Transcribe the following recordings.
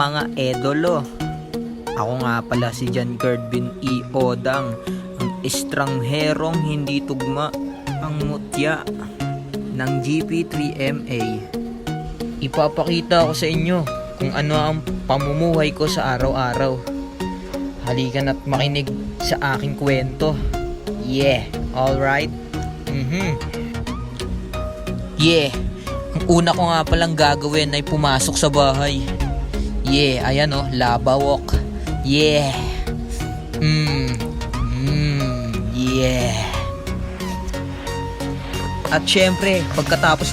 mga idolo. Ako nga pala si John Cardvin E. Odang, ang estrangherong hindi tugma, ang mutya ng GP3MA. Ipapakita ko sa inyo kung ano ang pamumuhay ko sa araw-araw. Halika na't makinig sa aking kwento. Yeah, alright? Yeah, ang una ko nga palang gagawin ay pumasok sa bahay. Yeah, ayan oh, lava walk. Yeah. Yeah. At syempre, pagkatapos,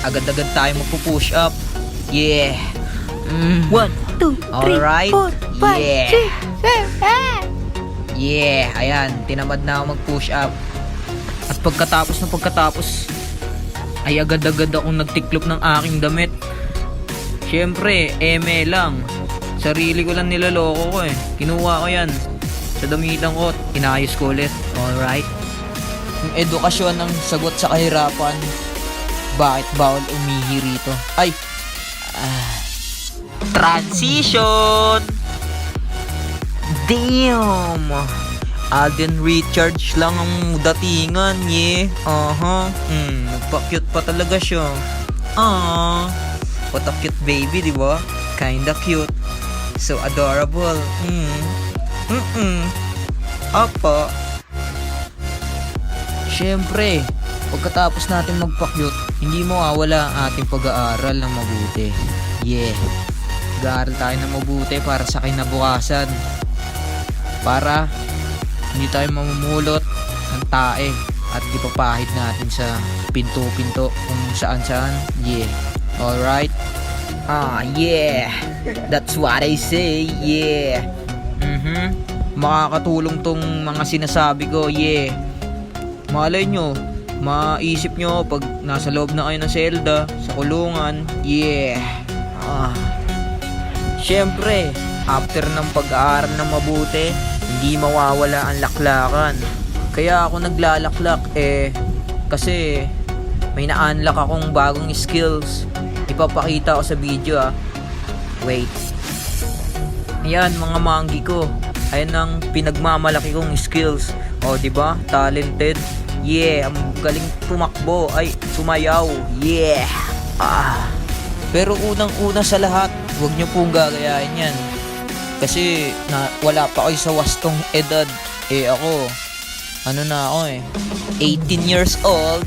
agad-agad tayo magpo-push up. Yeah. 1, 2, 3, alright. 4, 5, yeah. 6, 7, 8. Yeah, ayan, tinamad na ako mag-push up. At pagkatapos, ay agad-agad akong nagtiklop ng aking damit. Syempre, eme lang. Sarili ko lang nilaloko ko eh. Kinuha ko yan sa damitan ko at inayos ko ulit. Alright? Yung edukasyon ng sagot sa kahirapan. Bakit bawal umihi rito? Ay! Transition! Damn! Alden Richards lang ang datingan, yeah. Nagpa-cute pa talaga siya. What a cute baby, di ba? Kinda cute. So adorable. Apa. Syempre, pagkatapos natin magpa-cute, hindi mawawala ang ating pag-aaral ng mabuti. Yeah. Mag-aaral tayo ng mabuti para sa kinabukasan. Para hindi tayo mamumulot ng tae at ipapahid natin sa pinto-pinto kung saan-saan. Yeah. Alright? Yeah. That's what I say. Yeah. Makakatulong tong mga sinasabi ko. Yeah. Malay nyo, maisip nyo pag nasa loob na kayo ng selda, sa kulungan. Yeah. Syempre, after ng pag-aaral ng mabuti, hindi mawawala ang laklakan. Kaya ako naglalaklak kasi may na-unlock akong bagong skills. Ipapakita ko sa video Wait. Ayan mga manggi ko. Ayan ang pinagmamalaki kong skills. Diba? Talented. Yeah, ang galing tumakbo. Ay, sumayaw. Yeah. Pero unang-una sa lahat, huwag nyo pong gagayahin yan. Kasi wala pa kayo sa wastong edad. Ako, ano na ako 18 years old.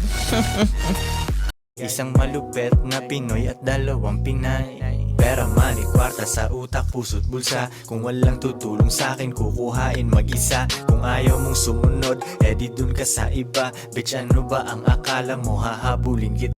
Isang malupet na Pinoy at 2 Pinay. Pera, money, kwarta sa utak, puso't bulsa. Kung walang tutulong sa'kin, kukuhain mag-isa. Kung ayaw mong sumunod, di dun ka sa iba. Bitch, ano ba ang akala mo? Hahabulin kita.